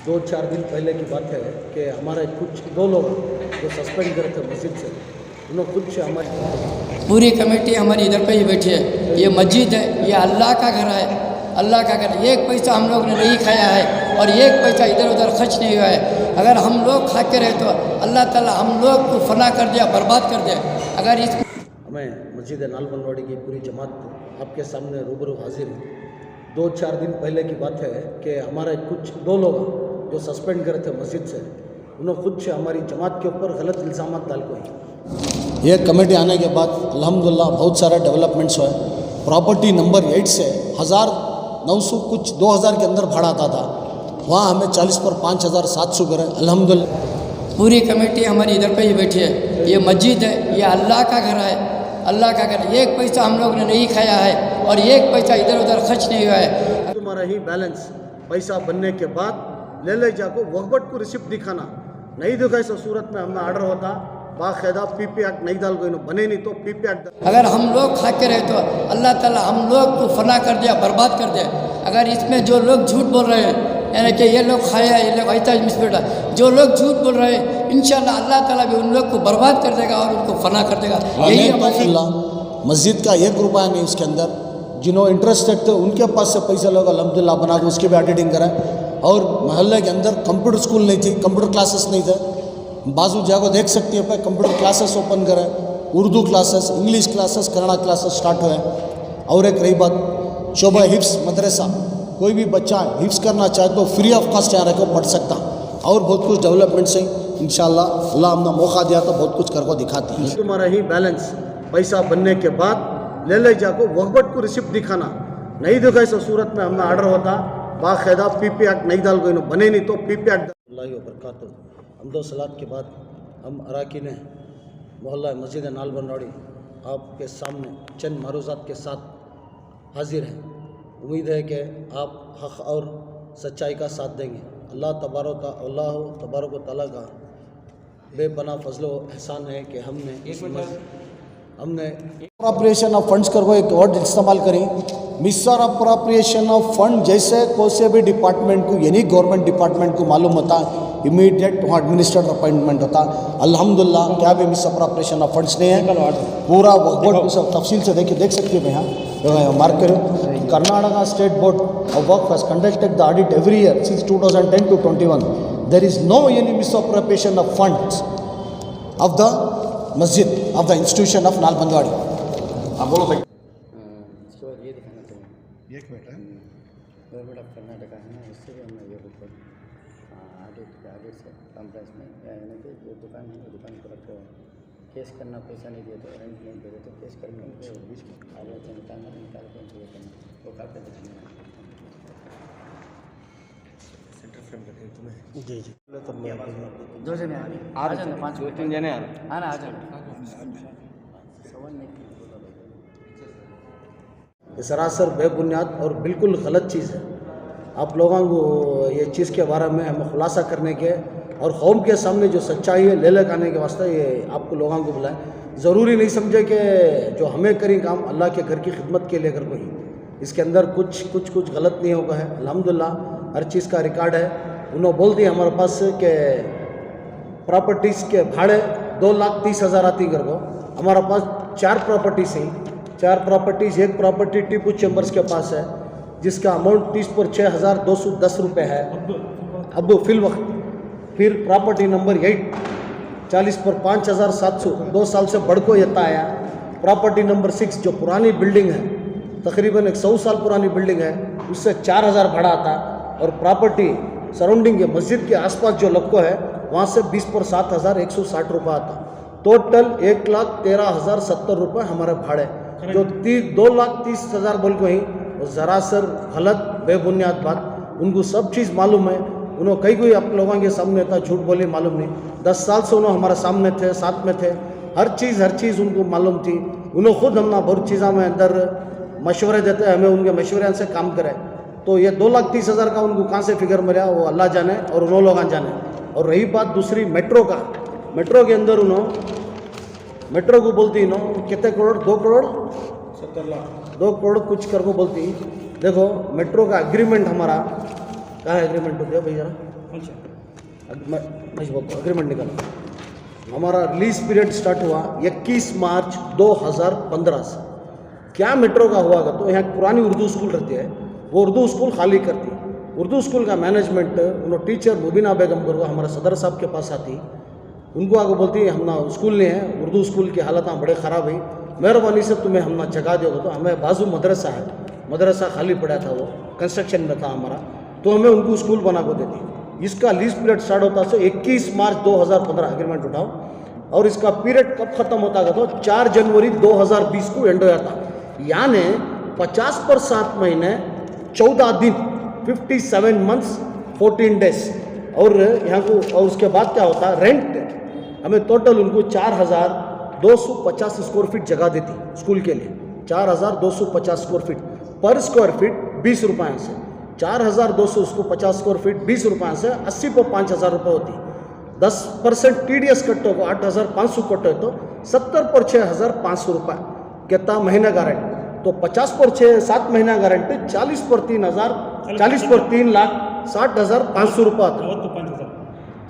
2-4 दिन पहले की बात है कि हमारे कुछ 2 लोग जो सस्पेंड करे थे मस्जिद से, उन्होंने कुछ हमारी पूरी कमेटी हमारी इधर पे ही बैठी है। ये मस्जिद है, ये अल्लाह का घर है, अल्लाह का घर। एक पैसा हम लोग ने नहीं खाया है और एक पैसा इधर उधर खर्च नहीं हुआ है। अगर हम लोग खा के रहे तो अल्लाह ताला हम लोग को फना कर दिया, बर्बाद कर दिया। अगर इस हमें मस्जिद नालबंदवाड़ी की पूरी जमात आपके सामने रूबरू हाजिर है। 2-4 दिन पहले की बात है कि हमारे कुछ 2 लोग जो सस्पेंड करे थे मस्जिद से, उन्होंने खुद से हमारी जमात के ऊपर गलत इल्ज़ाम डाल को ही। ये कमेटी आने के बाद अल्हम्दुलिल्लाह बहुत सारे डेवलपमेंट्स हुए। प्रॉपर्टी नंबर 8 से 1900 कुछ 2000 के अंदर भाड़ा आता था, वहाँ हमें 40 पर 5700 करे अल्हम्दुलिल्लाह। पूरी कमेटी हमारी इधर पे ही बैठी है। ये मस्जिद है, ये अल्लाह का घर है, अल्लाह का घर। एक पैसा हम लोग ने नहीं खाया है और एक पैसा इधर उधर खर्च नहीं हुआ है। तुम्हारा ही बैलेंस पैसा बनने के बाद ले जाको वक्बट को रिसिप्ट दिखाना, नहीं दिखाई सो सूरत में हमें ऑर्डर होता बाकायदा पीपी एक्ट नहीं डाल कोई बने, नहीं तो पीपी एक्ट। अगर हम लोग खा के रहे तो अल्लाह ताला हम लोग को फना कर दिया, बर्बाद कर दिया। अगर इसमें जो लोग झूठ बोल रहे हैं, यानी कि ये लोग खाया, ये लोग ऐसा मिसबेटा, जो लोग झूठ बोल रहे हैं, इंशाल्लाह अल्लाह ताला भी उन लोग को बर्बाद कर देगा और उनको फना कर देगा। यही हमारी मस्जिद का 1 रुपया नहीं उसके अंदर। जिन्होंने इंटरेस्टेड थे उनके पास से पैसा लोग अल्हम्दुलिल्लाह बना के उसकी भी ऑडिटिंग कराए। और मोहल्ले के अंदर कंप्यूटर स्कूल नहीं थी, कंप्यूटर क्लासेस नहीं थे। बाजू जाको देख सकती है पे कंप्यूटर क्लासेस ओपन करे, Urdu classes, English classes, Kannada classes start हुए। और एक रही बात शोभा हिफ्स मदरसा, कोई भी बच्चा हिफ्स करना चाहे तो फ्री ऑफ कॉस्ट यहाँ रह पढ़ सकता। और बहुत कुछ डेवलपमेंट्स हैं इंशाल्लाह, अल्लाह हमने मौका दिया तो बहुत कुछ करके दिखाती है। तुम्हारा ही बैलेंस पैसा बनने के बाद ले जाको वक्बट को रिसिप्ट दिखाना, नहीं दिखाई सो सूरत में हमें ऑर्डर होता बाकायदा पीपी एक्ट नहीं डाल कोई बने, नहीं तो पीपी एक्ट। बरकातहू हमदो सलात के बाद हम अराकीन मोहल्ला मस्जिद नालबंदवाड़ी आपके सामने चंद मारूज़ात के साथ हाजिर हैं। उम्मीद है कि आप हक़ और सच्चाई का साथ देंगे। अल्लाह तबारक व तआला का बेपनाह फजल व एहसान है कि हमने अप्रोप्रिएशन ऑफ फंड्स कर वो एक वर्ड इस्तेमाल करें, मिसर अप्रोप्रिएशन ऑफ फंड। जैसे कोई से भी डिपार्टमेंट को यानी गवर्नमेंट डिपार्टमेंट को मालूम होता इमीडिएट वहाँ एडमिनिस्ट्रेटर अपॉइंटमेंट होता। अल्हम्दुलिल्लाह क्या भी मिस अप्रोप्रिएशन ऑफ फंड्स नहीं है। पूरा बोर्ड को सब तफसील से देख सकते हैं। यहाँ मार्क करो, Karnataka state board of work has conducted the audit every year since 2010 to 21। There is no any misappropriation of funds of the masjid of the institution of Nalbandwadi. आप बोलो भाई। इसके बाद ये दिखाना चाहिए, 1 मिनट है। गवर्नमेंट ऑफ कर्नाटका है ना, इससे भी हमने ये रिपोर्ट आडिट से कम प्राइस में, यानी कि जो दुकान है वो दुकान को रखे केस करना, पैसा नहीं दिए तो रेंट नहीं दे रहे तो केस करके उनको बीच में आगे से निकाल के उनको ये करना, वो काफ़ी दिखाना सेंटर फ्रेम करके तुम्हें। जी जी दो जने आ जाना, 5-3 जने आ ना, आ जाना। सवाल नहीं ये सरासर बेबुनियाद और बिल्कुल गलत चीज़ है। आप लोगों को ये चीज़ के बारे में हमें खुलासा करने के और कौम के सामने जो सच्चाई है ले लगाने के वास्ते ये आपको लोगों को बुलाएं। ज़रूरी नहीं समझे कि जो हमें करी काम अल्लाह के घर की खिदमत के लिए कर कोई, इसके अंदर कुछ गलत नहीं होगा है। अल्हम्दुलिल्लाह हर चीज़ का रिकॉर्ड है। उन्होंने बोल दिया हमारे पास कि प्रॉपर्टीज़ के भाड़े 2,30,000 आती घर को। हमारे पास 4 प्रॉपर्टीज़ हैं, 4 प्रॉपर्टीज़। एक प्रॉपर्टी टीपू चैम्बर्स के पास है जिसका अमाउंट 30 पर 6,210 रुपये है अब फिल वक्त। फिर प्रॉपर्टी नंबर 8 40 पर 5,700 2 साल से बढ़ को येता आया। प्रॉपर्टी नंबर 6 जो पुरानी बिल्डिंग है, तकरीबन 100 साल पुरानी बिल्डिंग है, उससे 4,000 भाड़ा आता। और प्रॉपर्टी सराउंडिंग मस्जिद के आसपास जो लक्को है वहाँ से 20 पर 7,160 रुपये आता। टोटल 1,13,070 रुपये हमारे भाड़े, जो 2,30,000 बोल को ही ज़रासर गलत बेबुनियाद बात। उनको सब चीज़ मालूम है। उन्होंने कई आप लोगों के सामने था, झूठ बोले मालूम नहीं। 10 साल से उन्होंने हमारे सामने थे, साथ में थे, हर चीज़ उनको मालूम थी। उन्होंने खुद हमने बहुत चीज़ों में अंदर मशवरे देते हैं, हमें उनके मशवरे से काम करें। तो ये 2,30,000 का उनको कहाँ से फिगर मिला वो अल्लाह जाने और उन्होंने लोग जाने। और रही बात दूसरी मेट्रो का, मेट्रो के अंदर उन्होंने मेट्रो को बोलती कितने करोड़, 2 करोड़ 70 लाख 2 करोड़ कुछ कर को बोलती। देखो मेट्रो का एग्रीमेंट हमारा कहाँ एग्रीमेंट होता है भैया, अग्रीमेंट निकाला। हमारा रिलीज पीरियड स्टार्ट हुआ 21 मार्च 2015 से। क्या मेट्रो का हुआ तो यहाँ पुरानी उर्दू स्कूल रहती है, वो उर्दू स्कूल खाली करती। उर्दू स्कूल का मैनेजमेंट उन्होंने टीचर मुबीना बेगम को हमारे सदर साहब के पास आती, उनको आगे बोलती हम ना स्कूल नहीं है, उर्दू स्कूल की हालत बड़े ख़राब है, मेहरबानी से तुम्हें हम ना जगह दोगे। तो हमें बाजू मदरसा है, मदरसा खाली पड़ा था, वो कंस्ट्रक्शन में था हमारा, तो हमें उनको स्कूल बना को देती। इसका लीज पीरियड स्टार्ट होता है 21 मार्च 2015 एग्रीमेंट उठाओ, और इसका पीरियड कब खत्म होता है तो 4 जनवरी 2020 को एंड हो जाता। यानी 50 पर 7 महीने 14 दिन 57 मंथ्स 14 डेज। और यहाँ को और उसके बाद क्या होता है, रेंट हमें टोटल उनको 4250 स्क्वायर फीट जगह देती स्कूल के लिए। 4250 स्क्वायर फीट पर स्क्वायर फीट 20 रुपये से, 4250 स्क्वायर फीट 20 रुपये से 80 पर 5000 रुपये होती। 10% TDS कट हो 8500 कट हो तो 70 पर 6500 रुपये कितना महीना का रेंट। तो 50 पर 7 महीना का रेंट 40 पर 3000, 40 पर 3,60,500 रुपये आता।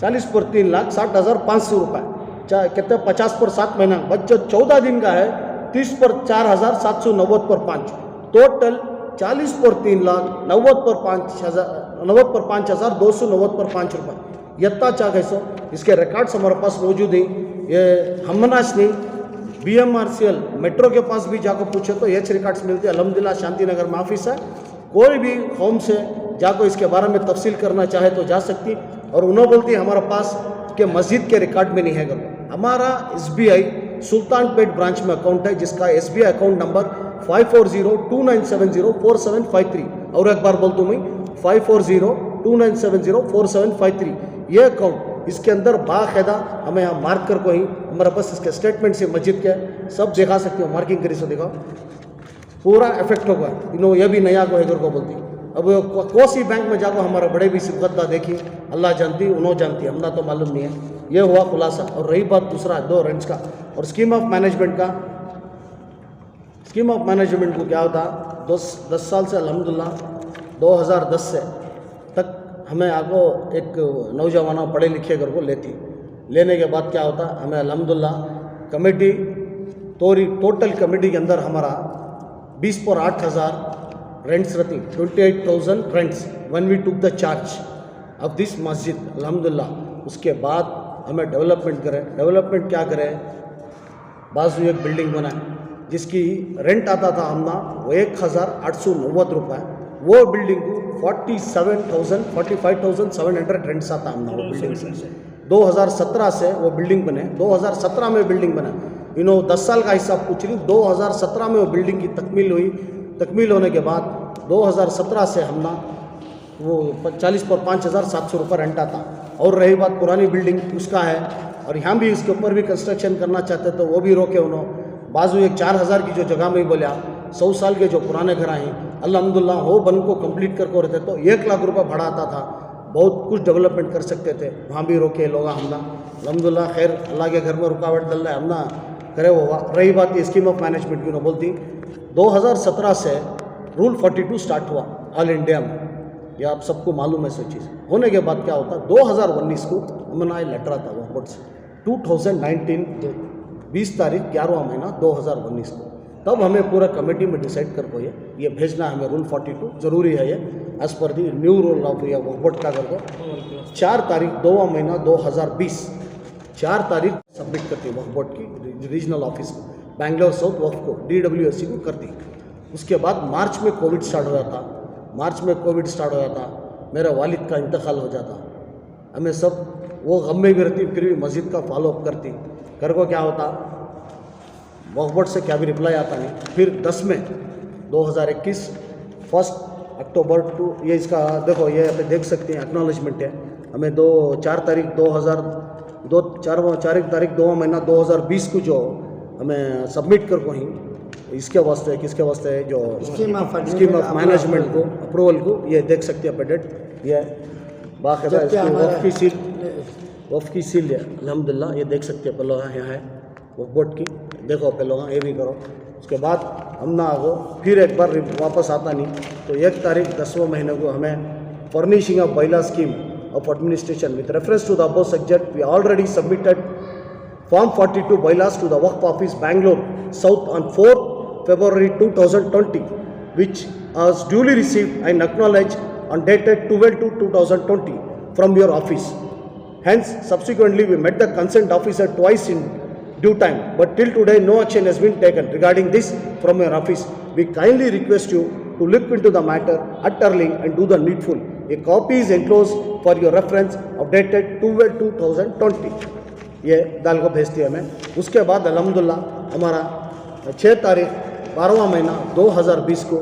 40 पर 3,60,500 रुपये कितने 50 पर 7 महीना। बच्चा 14 दिन का है 30 पर 4,790 पर 5, टोटल 40 पर 3 लाख 90 पर 5,290 पर 5 रुपये यत्ता चाह कैसो। इसके रिकॉर्ड्स हमारे पास मौजूद हैं। ये हमनाश नहीं BMRCL मेट्रो के पास भी जाकर पूछे तो ये रिकॉर्ड्स मिलते हैं। अल्हम्दुलिल्लाह शांति नगर में ऑफिस है, कोई भी होम से जाकर इसके बारे में तफसील करना चाहे तो जा सकती। और उन्होंने बोलती है हमारे पास के मस्जिद के रिकॉर्ड में नहीं है। हमारा SBI सुल्तानपेट ब्रांच में अकाउंट है, जिसका SBI अकाउंट नंबर 5402970473। और एक बार बोलता हूँ मैं 5402970473 ये अकाउंट। इसके अंदर बाकायदा हमें यहाँ मार्क कर को ही हमारे पास इसके स्टेटमेंट से मस्जिद के सब दिखा सकते हो, मार्किंग करी सो दिखाओ, पूरा इफेक्ट होगा। इन्होंने ये भी नया को हैगर को बोलती। अब कोसी बैंक में जाकर हमारे बड़े भी सिबकतदा देखी, अल्लाह जानती उन्होंने जानती, हमना तो मालूम नहीं है। ये हुआ खुलासा। और रही बात दूसरा 2 रेंट्स का और स्कीम ऑफ मैनेजमेंट का। स्कीम ऑफ मैनेजमेंट को क्या होता 10 साल से अल्हम्दुलिल्लाह 2010 से तक हमें आगो एक नौजवानों पढ़े लिखे घर को लेने के बाद क्या होता हमें अल्हम्दुलिल्लाह कमेटी टोटल कमेटी के अंदर हमारा 20 पर 8,000 रेंट्स रहती, 28,000 rents when we took the charge of this masjid अल्हम्दुलिल्लाह। उसके बाद हमें डेवलपमेंट करें। डेवलपमेंट क्या करें, बाजू एक बिल्डिंग बनाए जिसकी रेंट आता था हमना वो 1,890 रुपये। वो बिल्डिंग को 45,700 रेंट्स आता हमना वो बिल्डिंग से। 2017 से वो बिल्डिंग बने, 2017 में बिल्डिंग बना। 10 साल का हिसाब पूछ रही, 2017 में वो बिल्डिंग की तकमील हुई। तकमील होने के बाद 2017 से हमना वो 40 पर 5,700 रुपये रेंट आता। और रही बात पुरानी बिल्डिंग उसका है, और यहाँ भी इसके ऊपर भी कंस्ट्रक्शन करना चाहते तो वो भी रोके उन्होंने। बाजू एक 4,000 की जो जगह में ही बोलिया 100 साल के जो पुराने घर आए अल्हम्दुलिल्लाह वो बन को कंप्लीट करके रहते तो 1 लाख रुपये भाड़ा आता था, बहुत कुछ डेवलपमेंट कर सकते थे, वहाँ भी रोके लोग हमना। अल्हम्दुलिल्लाह खैर अल्लाह के घर में रुकावट डल रहा है हमना करे हुआ। रही बात ये स्कीम ऑफ मैनेजमेंट की बोलती 2017 से रूल 42 स्टार्ट हुआ ऑल इंडिया में, ये आप सबको मालूम है। सो चीज़ होने के बाद क्या होता 2019 को हमारा लेटर आता वहाँ बोर्ड से 2019 20 तारीख 11वां महीना 2019 को। तब हमें पूरा कमेटी में डिसाइड कर को ये भेजना हमें रूल 42 ज़रूरी है। ये as per the new rule of ये बोर्ड का कर दो 4 तारीख 2वां महीना 2020 4 तारीख सबमिट करती वक्फ बोर्ड की रीजनल ऑफिस को, बेंगलोर साउथ वक्फ को DWSC को करती। उसके बाद मार्च में कोविड स्टार्ट हो जाता। मेरे वालिद का इंतकाल हो जाता। हमें सब वो गम में भी रहती, फिर भी मस्जिद का फॉलोअप करती। घर को क्या होता वक्फ बोर्ड से क्या भी रिप्लाई आता नहीं। फिर 10 में 2021 1 अक्टूबर टू ये इसका देखो ये आप देख सकते हैं एक्नॉलेजमेंट है। हमें 4 तारीख 2वां महीना 2020 को जो हमें सबमिट कर को ही इसके वास्ते किसके वास्ते है जो स्कीम ऑफ मैनेजमेंट को अप्रूवल को ये देख सकते हैं अपडेट ये बाकायदा वफ़ की सील है अल्हम्दुलिल्लाह। ये देख सकते हैं पहले यहाँ है वक्फ बोर्ड की, देखो पहले ये भी करो। उसके बाद हम ना आगो फिर एक बार वापस आता नहीं तो 1 तारीख 10वें महीने को हमें फर्निशिंग ऑफ बैला scheme of administration. With reference to the above subject, we already submitted Form 42 bylaws to the Waqf Office, Bangalore South on 4 February 2020, which was duly received and acknowledged and dated 12/2/2020 from your office. Hence, subsequently, we met the concerned officer twice in due time, but till today no action has been taken regarding this from your office. We kindly request you to look into the matter utterly and do the needful. A copy is enclosed for your reference of dated 12/2/2020. ये दाल को भेजती है हमें. उसके बाद अल्हम्दुलिल्लाह हमारा 6 तारीख 12वां महीना 2020 को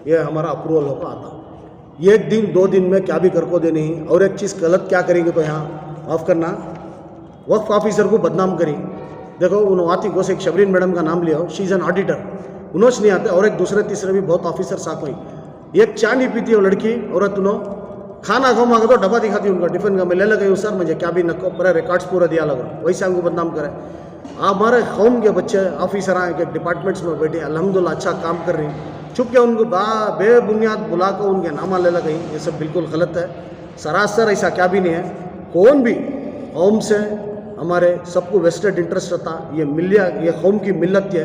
ये हमारा अप्रूवल होगा आता. एक दिन 2 दिन में क्या भी कर को दे नहीं. और एक चीज़ गलत क्या करेंगे तो यहाँ माफ़ करना, वक्फ ऑफिसर को बदनाम करी. देखो उन्होंने आती को से एक शबरीन मैडम का नाम लिया हो, शी इज़ एन ऑडिटर, उन्होंने नहीं आते. और एक दूसरे तीसरे भी बहुत ऑफिसर साथ हुई. एक चाय नहीं पीती हो लड़की औरत, उन्होंने खाना खाओ मांगा तो डब्बा दिखाती उनका टिफिन का. मैं ले लगा सर मुझे क्या भी नको पूरा रिकॉर्ड्स पूरा दिया लगा, वैसे हमको बदनाम करे. हमारे कौम के बच्चे ऑफिसर आए के डिपार्टमेंट्स में बैठे अल्हम्दुलिल्लाह अच्छा काम कर रही, चुप के उनको बेबुनियाद बुला कर उनके नामा ले लगा. ये सब बिल्कुल गलत है. सरासर ऐसा क्या भी नहीं है. कौन भी कौम से हमारे सबको वेस्टेड इंटरेस्ट रहता. ये मिलिया ये कौम की मिलत है.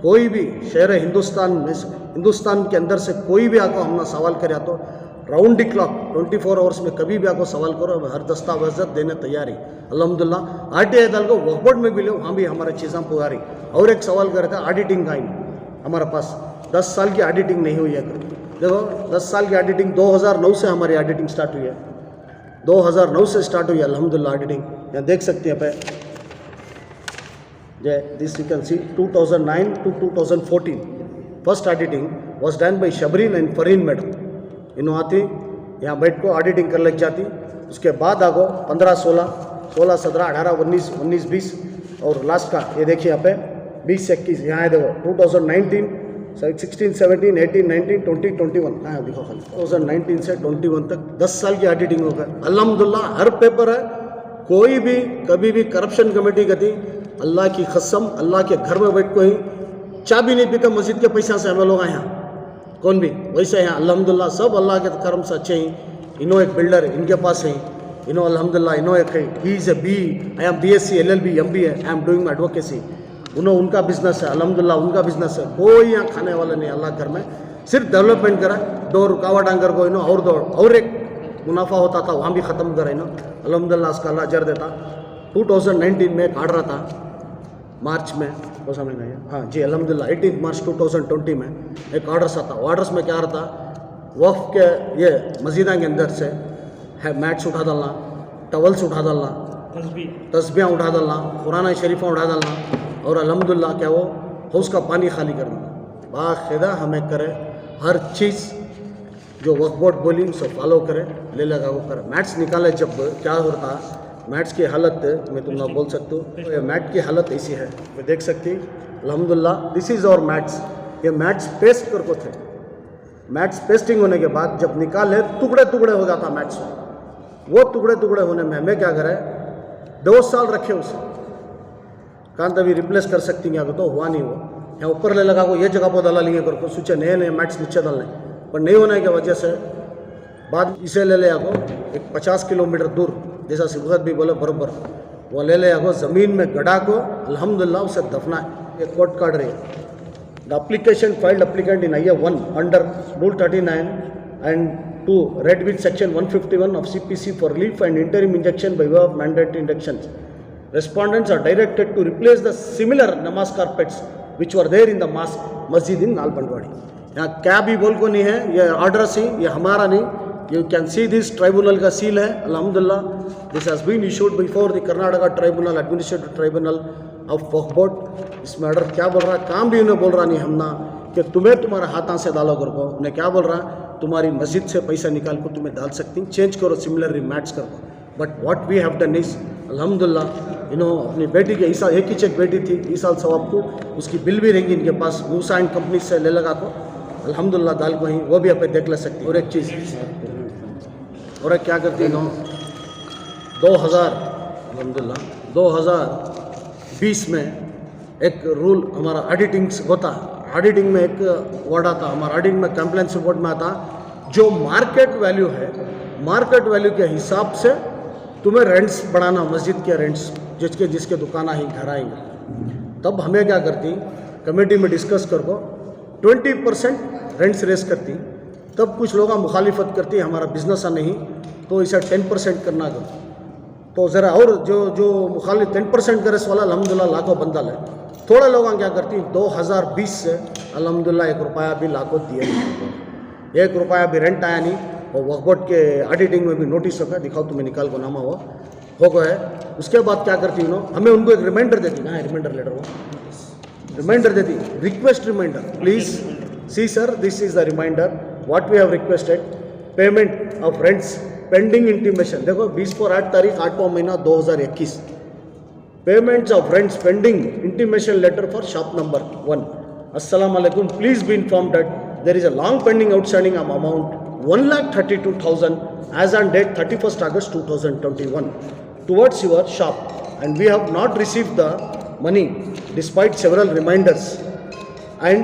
कोई भी शहर हिंदुस्तान के अंदर से कोई भी आको हमने सवाल करे तो राउंड द क्लॉक 24 आवर्स में कभी भी आपको सवाल करो, हर दस्तावेज़ देने तैयार है. अल्हम्दुलिल्लाह RTI दल को वक्फ बोर्ड में भी लो, वहाँ भी हमारे चीज़ें पुगा रही. और एक सवाल कर रहा था ऑडिटिंग का ही हमारे पास 10 साल की ऑडिटिंग नहीं हुई है. देखो 10 साल की ऑडिटिंग 2009 से हमारी ऑडिटिंग स्टार्ट हुई है. 2009 से स्टार्ट हुई है अल्हम्दुलिल्लाह ऑडिटिंग. यहाँ देख सकते हैं पे this you can see 2009 to 2014 first auditing was done by Shabreen and Fareen madam. इन्हों आती यहाँ बैठ को ऑडिटिंग कर लग जाती. उसके बाद आगो 15, 16, 17, 18, 19, 20 और लास्ट का ये देखिए यहाँ पे 20, 21 यहाँ है. देखो 2019, 16, 17, 18, 19, 20, 21 हाँ देखो खाली 2019 से 21 तक 10 साल की ऑडिटिंग हो गई. अल्हम्दुलिल्लाह हर पेपर है. कोई भी कभी भी करप्शन कमेटी गति अल्लाह की कसम अल्लाह के घर में बैठ को ही चाबी नहीं पीता मस्जिद के पैसा से हमें लोग यहाँ कौन भी वैसे यहाँ अल्हम्दुलिल्लाह सब अल्लाह के कर्म से अच्छे ही. इन्हों एक बिल्डर इनके पास है, इन्हों अल्हम्दुलिल्लाह इन्हों एक है, he is a B, I am BSc LLB MBA, I am doing my advocacy. उन्होंने उनका बिजनेस है अल्हम्दुलिल्लाह उनका बिजनेस है. कोई यहाँ खाने वाला नहीं अल्लाह घर में, सिर्फ डेवलपमेंट करा. 2 रुकावट आंगर को इन्हों और एक मुनाफा होता था वहाँ भी ख़त्म करा इन्हों. अल्हम्दुलिल्लाह उसका अल्लाह अजर देता. 2019 में एक आर्डर था मार्च में, वो समझ नहीं है हाँ जी अल्हम्दुलिल्लाह 18 मार्च 2020 में एक ऑर्डर्स आता. ऑर्डर्स में क्या रहता, वक्फ के ये मस्जिदा के अंदर से है मैट्स उठा डालना, टवल्स उठा डालना, तस्बियाँ उठा डालना, कुरान शरीफा उठा डालना और अल्हम्दुलिल्लाह क्या वो हाउस का पानी खाली कर देना. बाकायदा हमें करे हर चीज़ जो वक्फ बोर्ड बोली उसे फॉलो करे, ले लगा वो करे. मैट्स निकाले जब क्या होता, मैट्स की हालत मैं तुमने बोल सकते हो. ये मैट की हालत ऐसी है मैं देख सकती अल्हम्दुलिल्लाह. दिस इज़ और मैट्स. ये मैट्स पेस्ट कर को थे. मैट्स पेस्टिंग होने के बाद जब निकाले टुकड़े टुकड़े हो जाता मैट्स. वो टुकड़े टुकड़े होने में हमें क्या करें 2 साल रखे उसे. कहाँ तभी रिप्लेस कर सकती हैं तो हुआ नहीं. वो यहाँ ऊपर ले लगा को ये जगह पर डाला लिए कर को सोचे नए नए मैट्स नीचे डालने, पर नहीं होने की वजह से बाद इसे ले ले आगो एक 50 किलोमीटर दूर जैसा सिबगत भी बोले बराबर वो ले ले आगो ज़मीन में गड़ा को अल्हम्दुलिल्लाह उसे दफना है. ये कोर्ट काट रही है. The application filed applicant in IA 1 under Rule 39 and 2 read with section 151 of CPC for relief and interim injection by way of mandatory injections. Respondents are directed to replace the similar namaz carpets which were there in the masjid in नालबंडवाड़ी. यहाँ क्या भी बोल को नहीं है. ये order सी ये हमारा नहीं. You can see this tribunal का सील है अल्हम्दुलिल्लाह. This has been issued before the Karnataka tribunal administrative tribunal of Wakf board. इसमें ऑर्डर क्या बोल रहा है, काम भी उन्हें बोल रहा नहीं हमना कि तुम्हें तुम्हारे हाथों से डालो कर को. उन्हें क्या बोल रहा है तुम्हारी मस्जिद से पैसा निकाल को तुम्हें डाल सकती, चेंज करो सिमिलर मैट्स कर को. But what we have done is अल्हम्दुलिल्लाह इन्होंने अपनी बेटी के ईसा एक ही चेक बेटी थी इस साल सवाब को, उसकी बिल भी रहेंगी इनके पास. मूसा एंड कंपनी से ले लगा को अल्हम्दुलिल्लाह दाल को ही वो भी आप देख ले सकती. और एक चीज़ और क्या करती नो 2020 में एक रूल हमारा ऑडिटिंग होता. ऑडिटिंग में एक वर्ड आता हमारा ऑडिटिंग में कंप्लेंट्स रिपोर्ट में आता जो मार्केट वैल्यू है मार्केट वैल्यू के हिसाब से तुम्हें रेंट्स बढ़ाना, मस्जिद के रेंट्स जिसके दुकान ही घर आएंगे। तब हमें क्या करती, कमेटी में डिस्कस कर को 20% रेंट्स रेस करती। तब कुछ लोग मुखालिफत करती, हमारा बिजनेस नहीं तो इसे 10% करना कर। तो ज़रा और जो मुखालिफ 10% करे वाला अल्हम्दुलिल्लाह लाखों बंदा है। थोड़े लोग क्या करती 2020 से अल्हम्दुलिल्लाह 1 रुपया भी लाखों दिए नहीं, 1 रुपया भी रेंट आया नहीं। और वक्फ बोर्ड के ऑडिटिंग में भी नोटिस होगा, दिखाओ तुम्हें निकाल को नामा हुआ हो गया है। उसके बाद क्या करती हमें उनको एक रिमाइंडर देती ना, रिमाइंडर लेटर वो रिमाइंडर देती, request reminder, please see sir this is the reminder what we have requested, payment of rents pending intimation. देखो 20/8 तारीख 8वां महीना 2021, payments of rents pending intimation letter for shop number 1। अस्सलाम वालेकुम, please be informed that there is a long pending outstanding amount 1,32,000 as on date 31st August 2021 towards your shop and we have not received the money despite several reminders and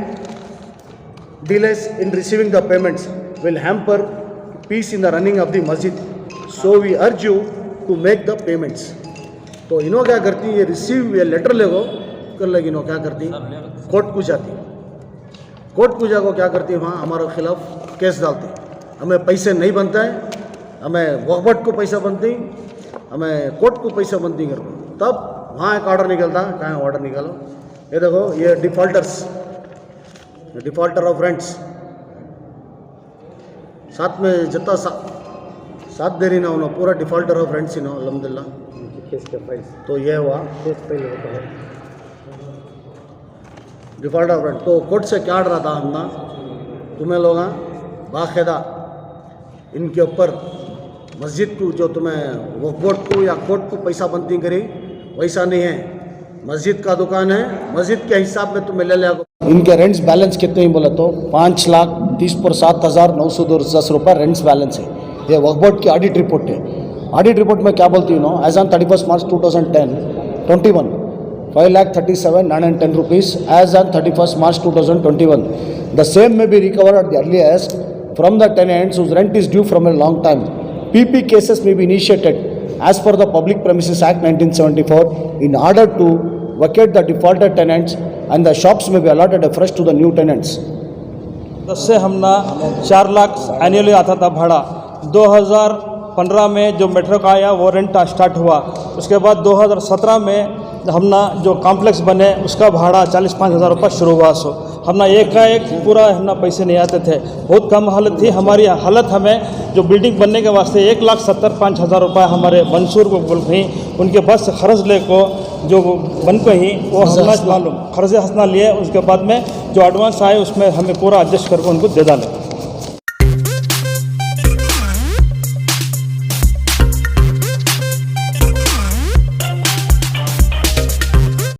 delays in receiving the payments will hamper peace in the running of the masjid, so we urge you to make the payments। तो इन्हों क्या करती, ये receive ये letter ले गो कर लगी, इन्हों क्या करती कोर्ट को जाती, कोर्ट को जाको क्या करती वहाँ हमारे खिलाफ केस डालती, हमें पैसे नहीं बनता है, हमें वक्फ बोर्ड को पैसा बनती, हमें कोर्ट को पैसा बनती कर। तब वहाँ एक ऑर्डर निकलता, कहाँ ऑर्डर निकालो, ये देखो ये डिफ़ॉल्टर्स, डिफ़ॉल्टर ऑफ रेंट्स, साथ में जितना साथ दे रही ना उन्होंने पूरा डिफ़ॉल्टर ऑफ रेंट्स ही ना अल्हम्दुलिल्लाह। केस के फाइल तो ये हुआ केस फाइल होता है डिफ़ॉल्टर ऑफ रेंट। तो कोर्ट से क्या ऑर्डर आता हमना, तुम्हें लोग बाकायदा इनके ऊपर मस्जिद को जो तुम्हें वक्फ बोर्ड को या कोर्ट को पैसा बनती करी, वैसा नहीं है, मस्जिद का दुकान है, मस्जिद के हिसाब में तुम्हें ले लिया। इनके रेंट्स बैलेंस कितने ही बोला तो 5,30,07,910 रुपये रेंट्स बैलेंस है। ये वक्फ बोर्ड की ऑडिट रिपोर्ट है। ऑडिट रिपोर्ट में क्या बोलती हूँ, as on 31st March 2021 5,37,910 rupees as on 31st March 2021. The same may be recovered at the earliest from the tenants whose rent is due from a long time. PP cases may be initiated as per the Public Premises Act 1974 in order to vacate the defaulted tenants and the shops may be allotted afresh to the new tenants. 10 से हमना 4 lakh annually आता था भाड़ा। 2015 में जो metro का आया वो rent start हुआ। उसके बाद 2017 में हमना जो कॉम्प्लेक्स बने उसका भाड़ा 45 हज़ार रुपये शुरू हुआ। सो हमना एक का एक पूरा हमना पैसे नहीं आते थे, बहुत कम हालत थी हमारी हालत। हमें जो बिल्डिंग बनने के वास्ते 1,75,000 रुपये हमारे मंसूर को बोल गई, उनके बस खर्च ले को जो बन को ही वो हमना मालूम खर्च हंसना लिए। उसके बाद में जो एडवांस आए उसमें हमें पूरा एडजस्ट करके उनको दे डालें।